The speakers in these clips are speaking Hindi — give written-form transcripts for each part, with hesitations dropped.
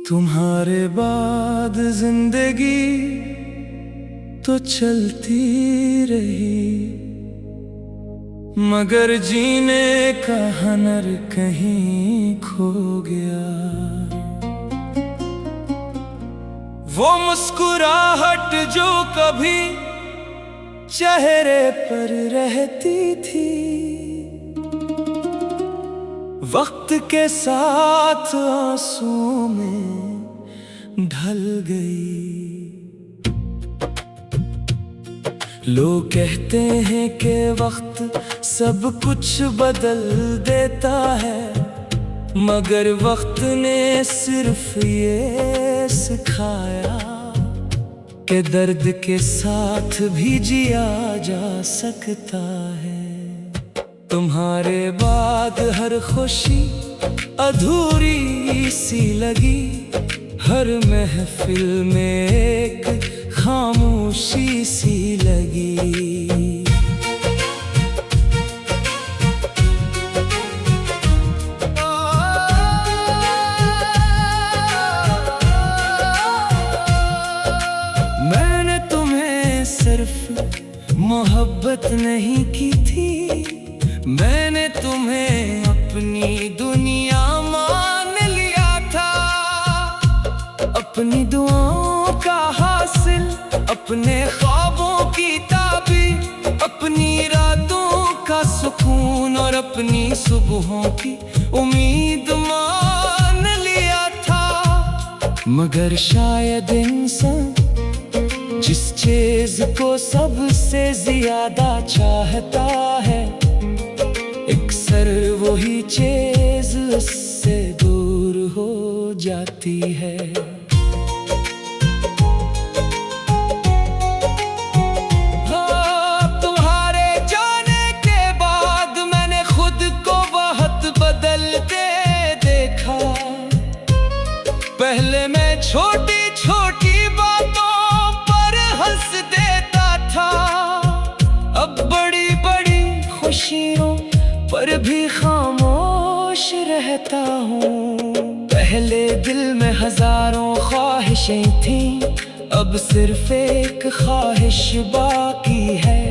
तुम्हारे बाद जिंदगी तो चलती रही, मगर जीने का हुनर कहीं खो गया। वो मुस्कुराहट जो कभी चेहरे पर रहती थी, वक्त के साथ आंसुओं में ढल गई। लोग कहते हैं कि वक्त सब कुछ बदल देता है, मगर वक्त ने सिर्फ ये सिखाया कि दर्द के साथ भी जिया जा सकता है। तुम्हारे बाद हर खुशी अधूरी सी लगी, हर महफिल में एक खामोशी सी लगी। मैंने तुम्हें सिर्फ मोहब्बत नहीं की थी, मैंने तुम्हें अपनी दुनिया मान लिया था। अपनी दुआओं का हासिल, अपने ख्वाबों की ताबीर, अपनी रातों का सुकून और अपनी सुबहों की उम्मीद मान लिया था। मगर शायद इंसान जिस चीज को सबसे ज्यादा चाहता है, अक्सर वही चीज उससे दूर हो जाती है। तुम्हारे जाने के बाद मैंने खुद को बहुत बदलते देखा। पहले मैं छोटी छोटी बातों पर हंस देता था, अब बड़ी बड़ी खुशियों पर भी खामोश रहता हूँ। पहले दिल में हजारों ख्वाहिशें थीं, अब सिर्फ एक ख्वाहिश बाकी है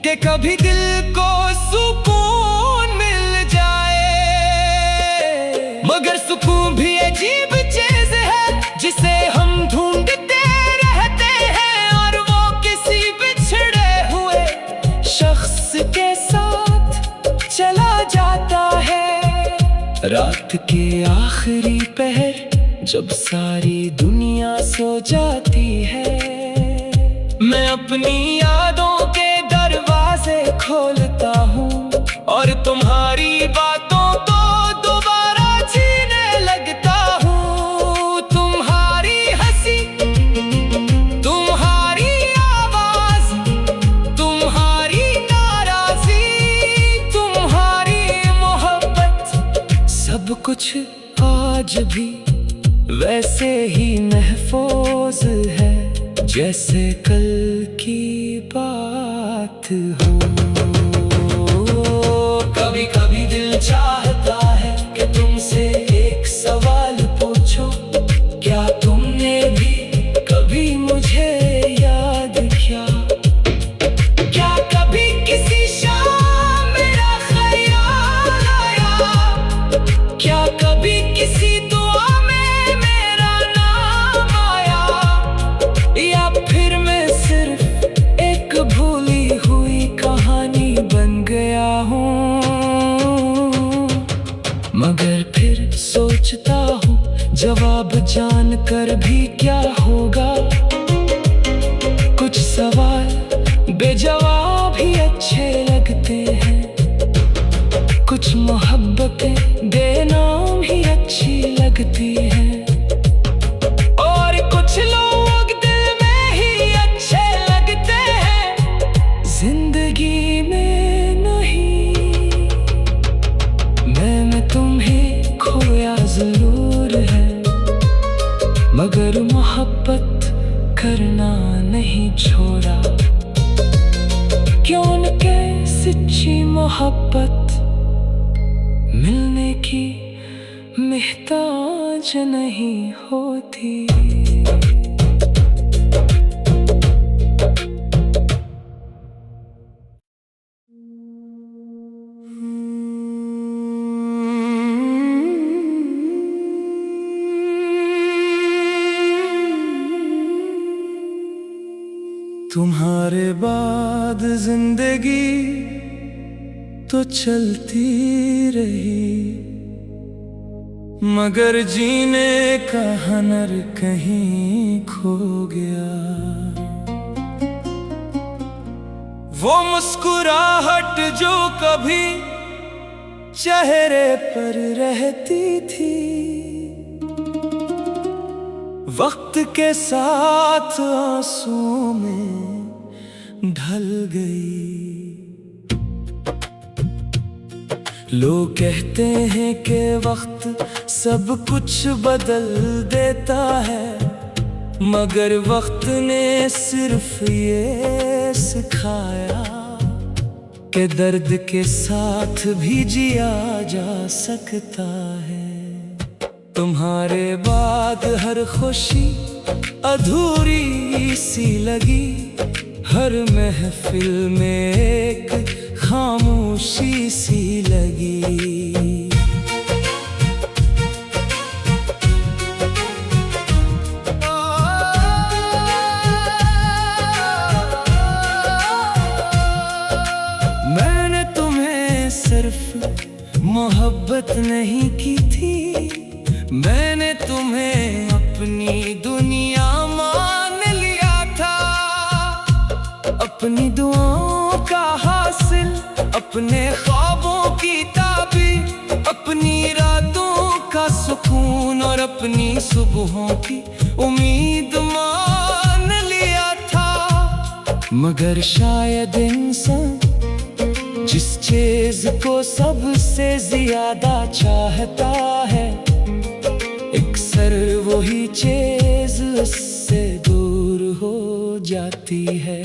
कि कभी दिल को सुकून मिल जाए। मगर सुकून भी अजीब चीज है जिसे हम ढूंढते रहते हैं, और वो किसी बिछड़े हुए शख्स के साथ चला जाता है। रात के आखिरी पहर जब सारी दुनिया सो जाती है, मैं अपनी यादों के दरवाजे खोलता हूँ और तुम्हारी बातों को दोबारा जीने लगता हूँ। तुम्हारी हंसी, तुम्हारी आवाज, तुम्हारी नाराजी, तुम्हारी मोहब्बत, सब कुछ आज भी वैसे ही महफूज है जैसे कल की बात हो। कभी कभी दिल चाहता है कि तुमसे एक सवाल पूछो, क्या तुमने भी कभी मुझे याद किया? क्या कभी किसी शाम मेरा ख्याल आया? क्या कभी किसी दुआ में मेरा नाम आया? या फिर मैं सिर्फ एक भूली हुई कहानी बन गया हूँ? मगर फिर सोचता हूँ जवाब जानकर भी क्या होगा। कुछ सवाल बेजवाब ही अच्छे लगते हैं, कुछ मोहब्बतें बेनाम ही अच्छी लगती हैं, और कुछ लोग दिल में ही अच्छे लगते हैं, जिंदगी में नहीं। मैंने तुम्हें खोया जरूर है, मगर मोहब्बत करना नहीं छोड़ा। क्यों न के सच्ची मोहब्बत मिलने की मेहताज समझ नहीं होती। तुम्हारे बाद जिंदगी तो चलती रही, मगर जीने का हुनर कहीं खो गया। वो मुस्कुराहट जो कभी चेहरे पर रहती थी, वक्त के साथ आंसुओं में ढल गई। लोग कहते हैं कि वक्त सब कुछ बदल देता है, मगर वक्त ने सिर्फ ये सिखाया कि दर्द के साथ भी जिया जा सकता है। तुम्हारे बाद हर खुशी अधूरी सी लगी, हर महफिल में एक खामोशी सी लगी। मैंने तुम्हें सिर्फ मोहब्बत नहीं की थी, मैंने तुम्हें अपनी दुनिया मान लिया था। अपनी दुआओं का हासिल, अपने ख्वाबों की ताबीर, अपनी रातों का सुकून और अपनी सुबहों की उम्मीद मान लिया था। मगर शायद इंसान जिस चीज को सबसे ज्यादा चाहता है, अक्सर वही चीज उससे दूर हो जाती है।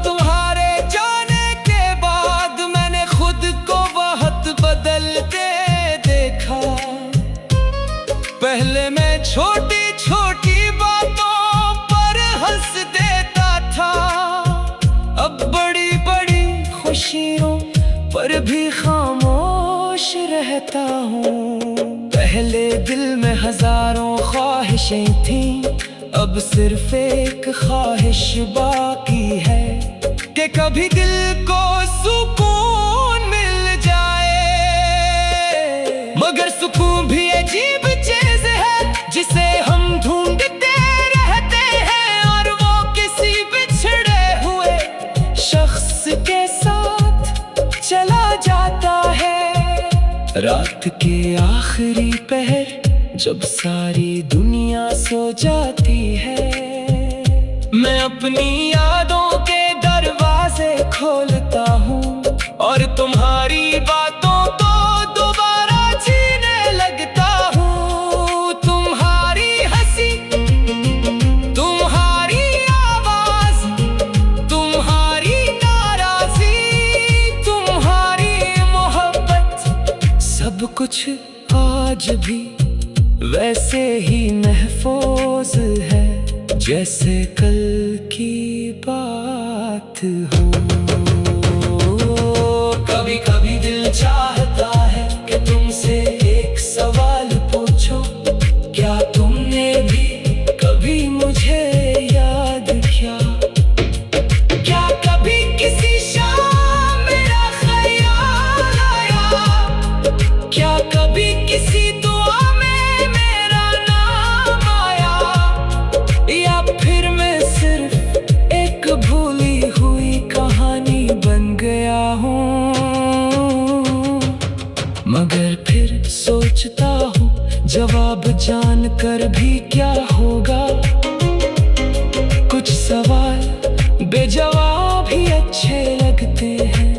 तुम्हारे जाने के बाद मैंने खुद को बहुत बदलते देखा। पहले मैं छोटी छोटी बातों पर हंस देता था, अब बड़ी बड़ी खुशियों पर भी खामोश रहता हूँ। पहले दिल में हजारों ख्वाहिशें थीं, अब सिर्फ एक ख्वाहिश बाकी है कि कभी दिल को सुकून मिल जाए। मगर सुकून भी अजीब चीज है जिसे हम ढूंढते रहते हैं, और वो किसी बिछड़े हुए शख्स के साथ चला जाता है। रात के आखिरी पहर जब सारी दुनिया सो जाती है, मैं अपनी यादों के दरवाजे खोलता हूँ और तुम्हारी बातों को दोबारा जीने लगता हूँ। तुम्हारी हंसी, तुम्हारी आवाज, तुम्हारी नाराजी, तुम्हारी मोहब्बत, सब कुछ आज भी वैसे ही महफूज है जैसे कल की बात हो। कभी कभी दिल चाहता है कि तुमसे एक सवाल पूछो, क्या तुमने भी कभी मुझे याद किया? क्या कभी किसी शाम मेरा ख्याल आया? क्या कभी किसी दुआ में मेरा नाम आया? या फिर मैं सिर्फ एक भूली हुई कहानी बन गया हूँ? मगर फिर सोचता हूँ जवाब जानकर भी क्या होगा। कुछ सवाल बेजवाब ही अच्छे लगते हैं,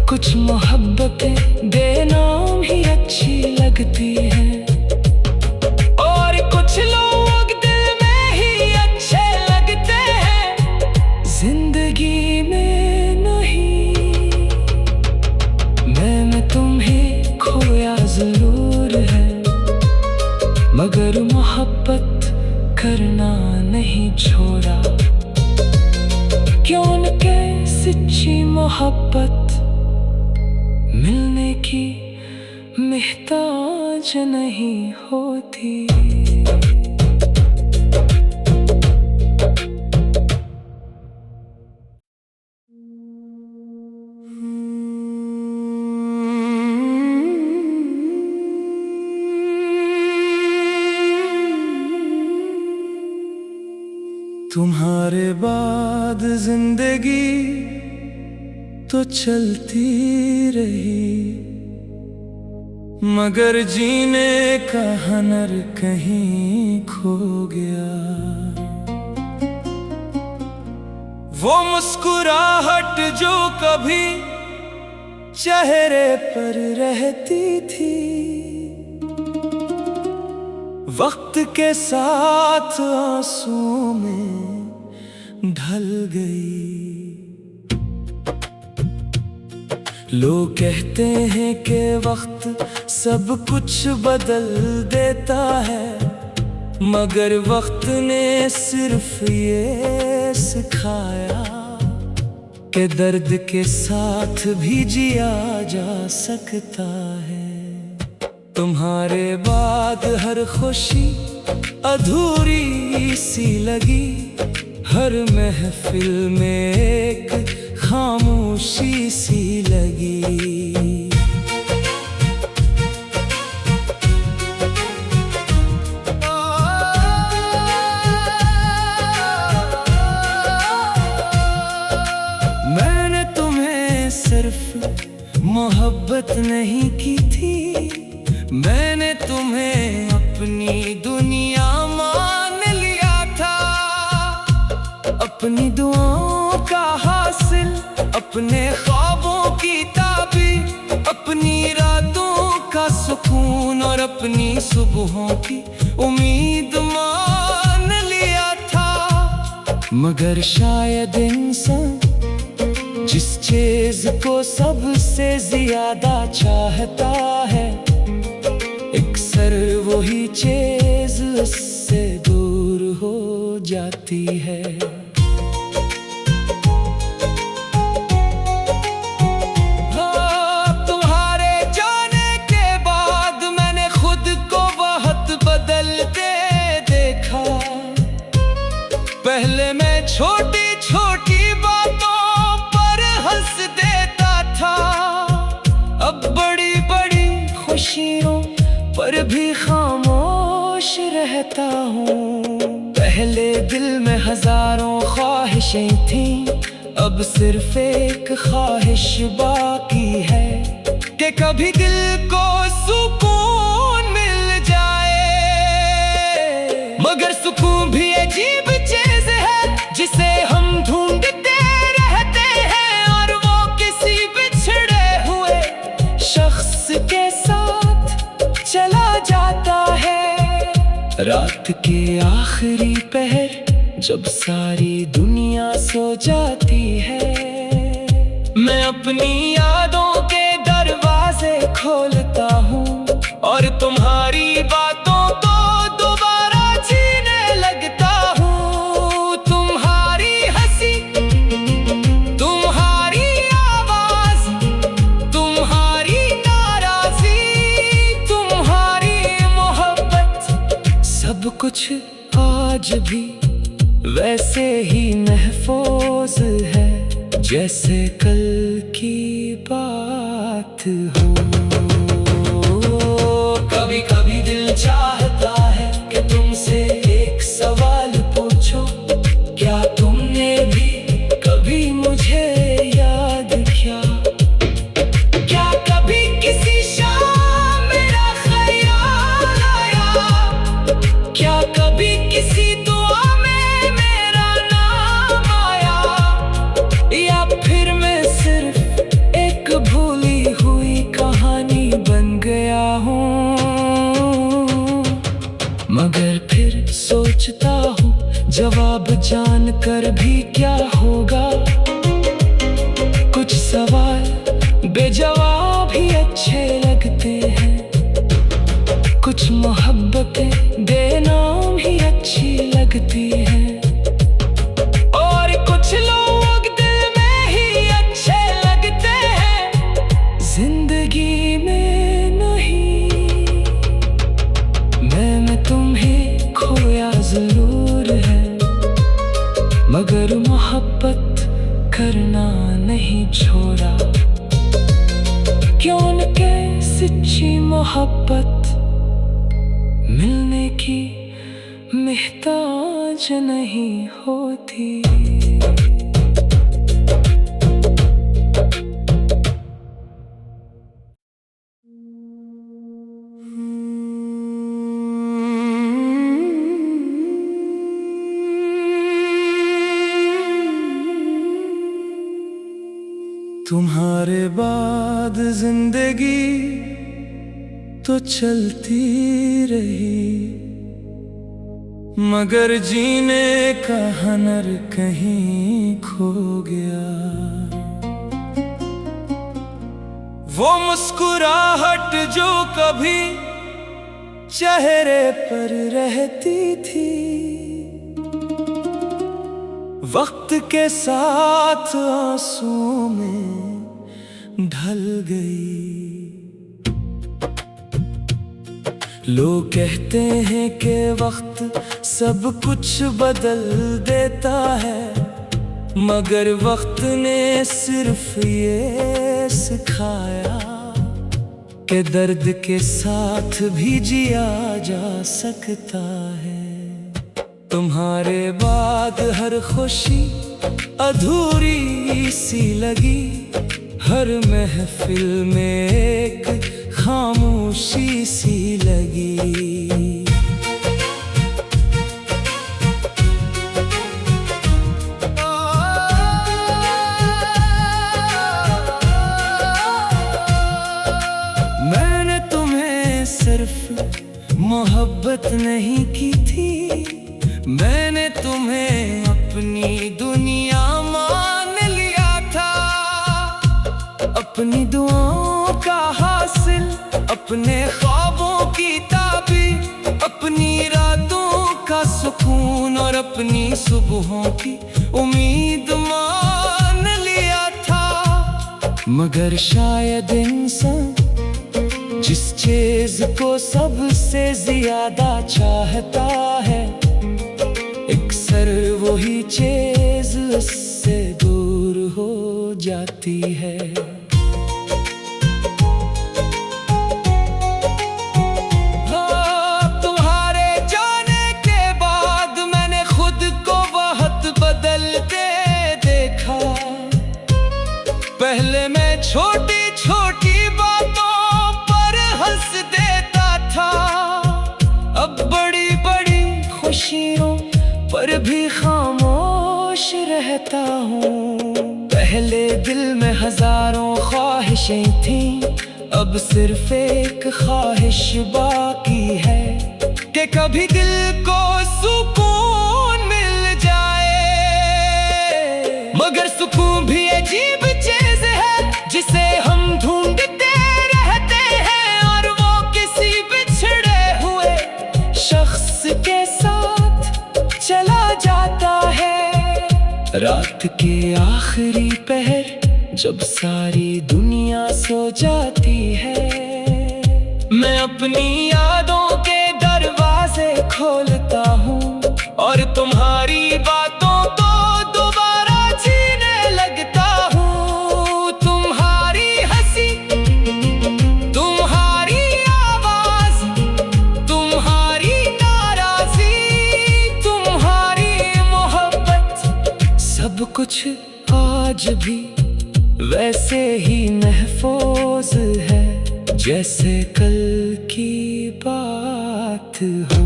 कुछ मोहब्बतें बेनाम ही अच्छी लगती हैं, और कुछ लोग दिल में ही अच्छे लगते हैं, जिंदगी में नहीं। मोहब्बत करना नहीं छोड़ा। क्यों न के सच्ची मोहब्बत मिलने की मुहताज नहीं होती। तुम्हारे बाद जिंदगी तो चलती रही, मगर जीने का हुनर कहीं खो गया। वो मुस्कुराहट जो कभी चेहरे पर रहती थी, वक्त के साथ आंसुओं में ढल गई। लोग कहते हैं कि वक्त सब कुछ बदल देता है, मगर वक्त ने सिर्फ ये सिखाया कि दर्द के साथ भी जिया जा सकता है। तुम्हारे बाद हर खुशी अधूरी सी लगी, हर महफिल में एक खामोशी सी लगी। मैंने तुम्हें सिर्फ मोहब्बत नहीं की थी, मैंने तुम्हें अपनी दुनिया मान लिया था। अपनी दुआओं का हासिल, अपने ख्वाबों की ताबीर, अपनी रातों का सुकून और अपनी सुबहों की उम्मीद मान लिया था। मगर शायद इंसान जिस चीज को सबसे ज्यादा चाहता है, अक्सर वही चीज उससे दूर हो जाती है। तुम्हारे जाने के बाद मैंने खुद को बहुत बदलते देखा। पहले मैं छोटी छोटी बातों पर हंस देता था, अब बड़ी बड़ी खुशियों पर भी खामोश रहता हूँ। पहले दिल में हजारों ख्वाहिशें थीं, अब सिर्फ एक ख्वाहिश बाकी है कि कभी दिल को सुकून मिल जाए। मगर सुकून भी अजीब चीज है जिसे हम ढूंढते रहते हैं, और वो किसी बिछड़े हुए शख्स के साथ चला जाता है। रात के आखिरी पहर जब सारी दुनिया सो जाती है, मैं अपनी यादों के दरवाजे खोलता हूँ और तुम्हारी बातों को दोबारा जीने लगता हूँ। तुम्हारी हंसी, तुम्हारी आवाज, तुम्हारी नाराजी, तुम्हारी मोहब्बत, सब कुछ आज भी वैसे ही महफूज है जैसे कल की बात हो। कभी कभी दिल चाहता है कि तुमसे एक सवाल पूछो, क्या तुमने भी कभी मुझे याद किया? क्या कभी किसी शाम मेरा ख्याल आया? क्या कभी किसी दुआ में मेरा नाम आया? या फिर मैं सिर्फ एक भूली हुई कहानी बन गया हूँ? मगर फिर सोचता हूँ जवाब जानकर भी क्या होगा। कुछ सवाल बेजवाब ही अच्छे लगते हैं, कुछ मोहब्बतें बेनाम मोहब्बत मिलने की मोहताज नहीं होती। तुम्हारे बाद जिंदगी तो चलती रही, मगर जीने का हुनर कहीं खो गया। वो मुस्कुराहट जो कभी चेहरे पर रहती थी, वक्त के साथ आंसुओं में ढल गई। लोग कहते हैं कि वक्त सब कुछ बदल देता है, मगर वक्त ने सिर्फ ये सिखाया कि दर्द के साथ भी जिया जा सकता है। तुम्हारे बाद हर खुशी अधूरी सी लगी, हर महफिल में एक खामोशी सी लगी। मैंने तुम्हें सिर्फ मोहब्बत नहीं की थी, मैंने तुम्हें अपनी दुनिया मान लिया था। अपनी दुआओं का हासिल, अपने ख्वाबों की ताबीर, अपनी रातों का सुकून और अपनी सुबहों की उम्मीद मान लिया था। मगर शायद इंसान जिस चीज को सबसे ज्यादा चाहता है, अक्सर वही चीज उससे दूर हो जाती है। तुम्हारे जाने के बाद मैंने खुद को बहुत बदलते देखा। पहले मैं छोटी छोटी बातों पर हंस देता था, अब बड़ी बड़ी खुशियों पर भी खामोश रहता हूँ। पहले दिल में हजारों ख्वाहिशें थीं, अब सिर्फ एक ख्वाहिश बाकी है कि कभी दिल को सुकून मिल जाए। मगर सुकून भी अजीब चीज है जिसे हम ढूंढते रहते हैं, और वो किसी बिछड़े हुए शख्स के साथ चला जाता है। रात के आखिरी पहर जब सारी दुनिया सो जाती है, मैं अपनी यादों के दरवाजे खोलता हूँ और तुम्हारी बातों को दोबारा जीने लगता हूँ। तुम्हारी हंसी, तुम्हारी आवाज, तुम्हारी नाराजी, तुम्हारी मोहब्बत, सब कुछ आज भी वैसे ही महफूज है जैसे कल की बात हो।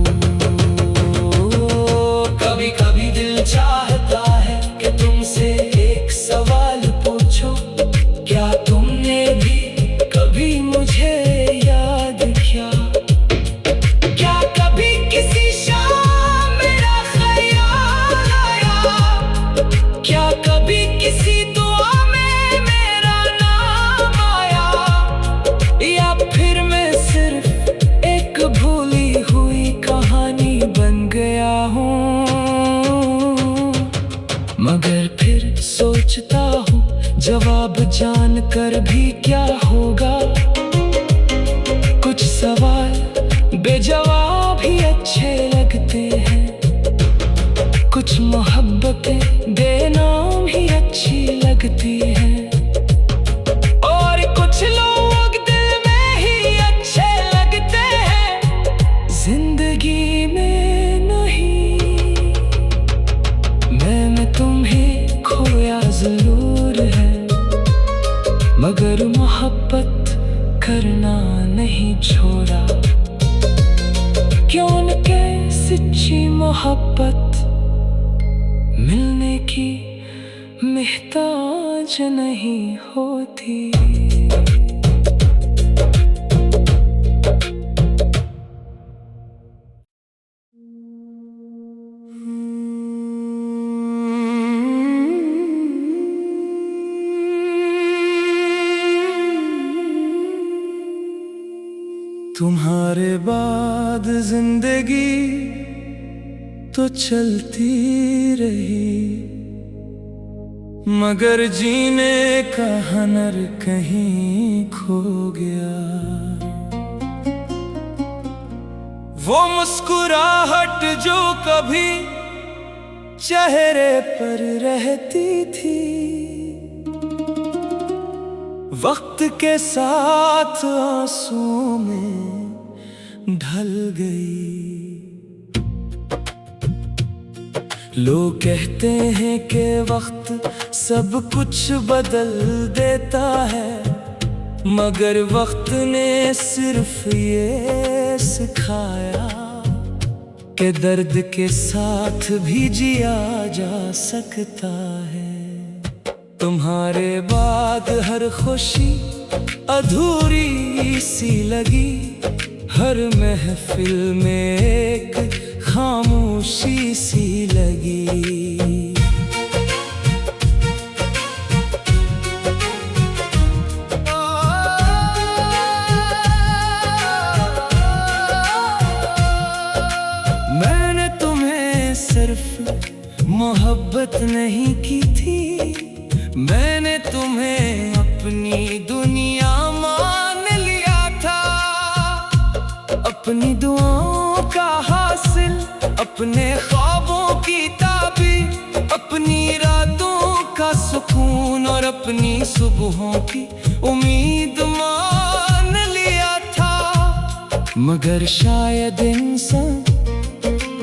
कभी कभी दिल चाहता है कि तुमसे एक सवाल पूछो, क्या तुमने भी कभी मुझे याद किया? क्या कभी किसी शाम मेरा ख्याल आया? क्या कभी किसी दुआ में मेरा नाम आया? या फिर मैं सिर्फ एक भूली हुई कहानी बन गया हूँ? मगर फिर सोचता हूँ जवाब जानकर भी क्या होगा। कुछ सवाल बेजवाब ही अच्छे लगते हैं, कुछ मोहब्बतें बेनाम ही अच्छी लगती हैं, और कुछ लोग दिल में ही अच्छे लगते मोहब्बत मिलने की मोहताज नहीं होती। तुम्हारे बाद जिंदगी तो चलती रही, मगर जीने का हुनर कहीं खो गया। वो मुस्कुराहट जो कभी चेहरे पर रहती थी, वक्त के साथ आंसुओं में ढल गई। लोग कहते हैं कि वक्त सब कुछ बदल देता है, मगर वक्त ने सिर्फ ये सिखाया कि दर्द के साथ भी जिया जा सकता है। तुम्हारे बाद हर खुशी अधूरी सी लगी, हर महफिल में एक खामोशी सी लगी। मैंने तुम्हें सिर्फ मोहब्बत नहीं की थी, मैंने तुम्हें अपनी दुनिया मान लिया था। अपनी दुआओं का हासिल, अपने ख्वाबों की ताबीर, अपनी रातों का सुकून और अपनी सुबहों की उम्मीद मान लिया था। मगर शायद इंसान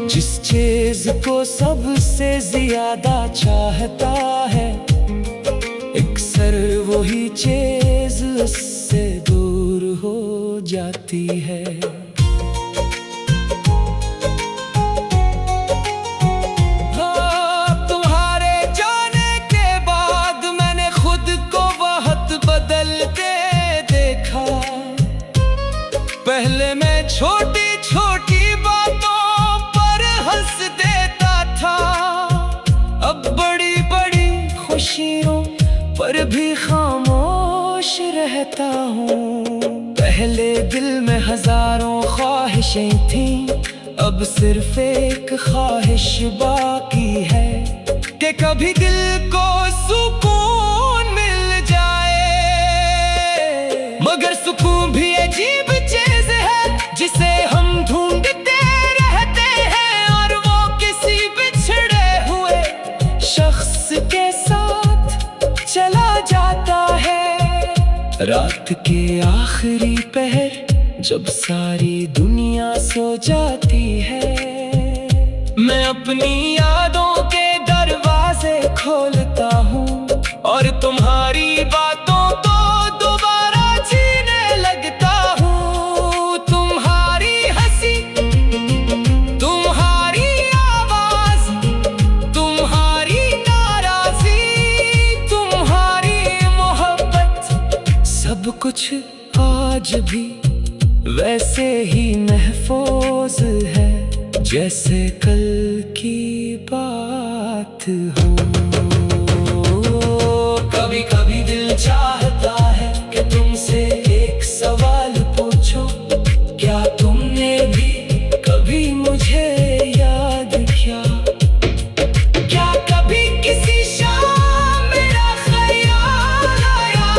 जिस चीज को सबसे ज्यादा चाहता है, अक्सर वही चीज उससे दूर हो जाती है। तुम्हारे जाने के बाद मैंने खुद को बहुत बदलते देखा। पहले मैं छोटी छोटी बातों पर हंस देता था, अब बड़ी बड़ी खुशियों पर भी खामोश रहता हूँ। पहले दिल में हजारों ख्वाहिशें थीं, अब सिर्फ एक ख्वाहिश बाकी है कि कभी दिल को सुकून मिल जाए। मगर सुकून भी अजीब चीज है जिसे हम ढूंढते रहते हैं, और वो किसी बिछड़े हुए शख्स के साथ चला जाता है। रात के आखिरी पहर जब सारी दुनिया सो जाती है, मैं अपनी यादों के दरवाजे खोलता हूँ और तुम्हारी बातों को दोबारा जीने लगता हूँ। तुम्हारी हंसी, तुम्हारी आवाज, तुम्हारी नाराजी, तुम्हारी मोहब्बत, सब कुछ आज भी वैसे ही महफूज है जैसे कल की बात हो। कभी कभी दिल चाहता है कि तुमसे एक सवाल पूछो, क्या तुमने भी कभी मुझे याद किया? क्या कभी किसी शाम मेरा ख्याल आया?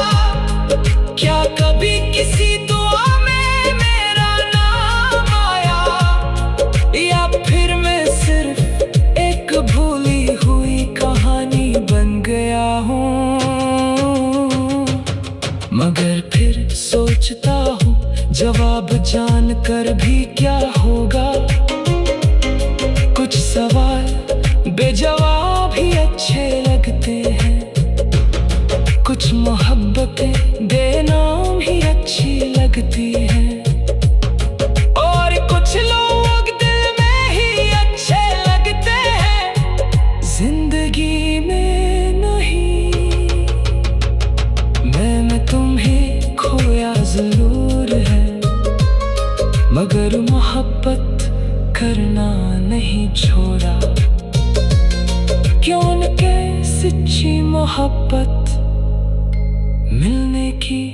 क्या कभी किसी दुआ में मेरा नाम आया? या फिर मैं सिर्फ एक भूली हुई कहानी बन गया हूँ? मगर फिर सोचता हूँ जवाब जानकर भी क्या होगा। कुछ सवाल बेजवाब ही अच्छे लगते हैं, कुछ मोहब्बतें बेनाम ही अच्छी लगती हैं, और कुछ लोग दिल में ही अच्छे मगर मोहब्बत करना नहीं छोड़ा। क्यों न के सच्ची मोहब्बत मिलने की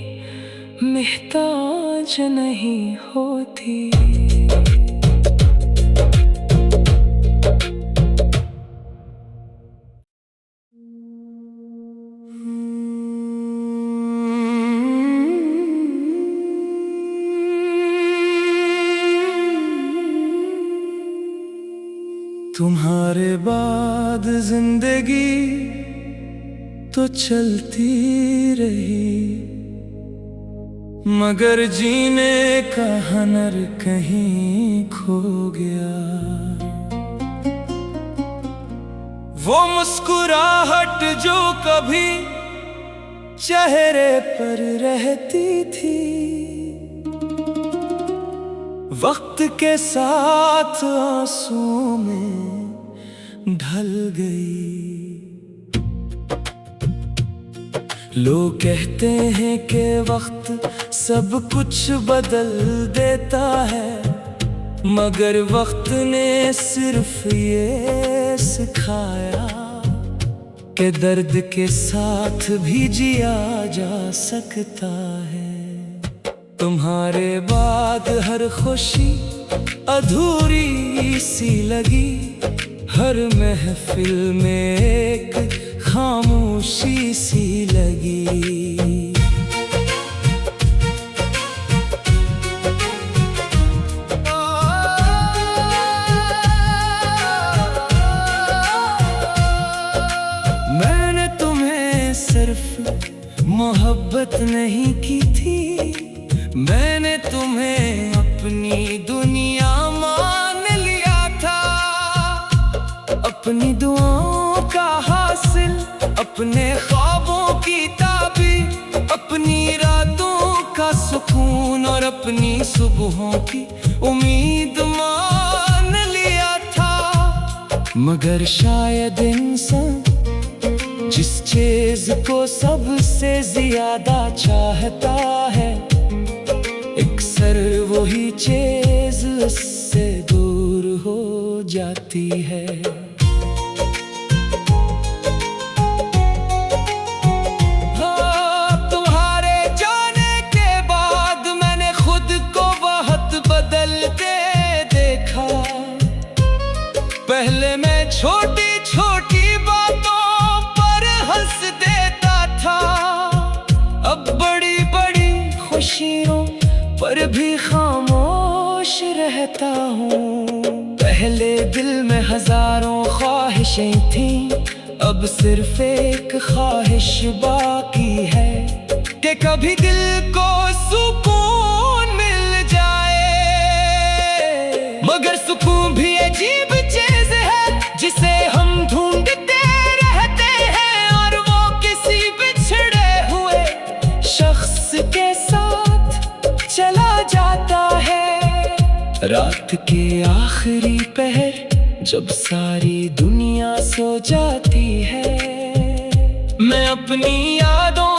मोहताज नहीं होती। तुम्हारे बाद जिंदगी तो चलती रही, मगर जीने का हुनर कहीं खो गया। वो मुस्कुराहट जो कभी चेहरे पर रहती थी, वक्त के साथ आंसुओं में ढल गई। लोग कहते हैं कि वक्त सब कुछ बदल देता है, मगर वक्त ने सिर्फ ये सिखाया कि दर्द के साथ भी जिया जा सकता है। तुम्हारे बाद हर खुशी अधूरी सी लगी, हर महफिल में एक खामोशी सी लगी। मैंने तुम्हें सिर्फ मोहब्बत नहीं की थी, मैंने तुम्हें अपनी दुनिया मान लिया था। अपनी दुआओं का हासिल, अपने ख्वाबों की ताबीर, अपनी रातों का सुकून और अपनी सुबहों की उम्मीद मान लिया था। मगर शायद इंसान जिस चीज को सबसे ज्यादा चाहता है, अक्सर वही चीज उससे दूर हो जाती है। तुम्हारे जाने के बाद मैंने खुद को बहुत बदलते देखा। पहले मैं छोटी छोटी बातों पर हंस देता था, अब बड़ी बड़ी खुशियों पर भी खामोश रहता हूँ। पहले दिल में हजारों ख्वाहिशें थीं, अब सिर्फ एक ख्वाहिश बाकी है कि कभी दिल को सुकून मिल जाए। मगर सुकून भी अजीब चीज है जिसे हम ढूंढते रहते हैं, और वो किसी बिछड़े हुए शख्स के साथ चला जाता है। रात के आखिरी पहर जब सारी दुनिया सो जाती है, मैं अपनी यादों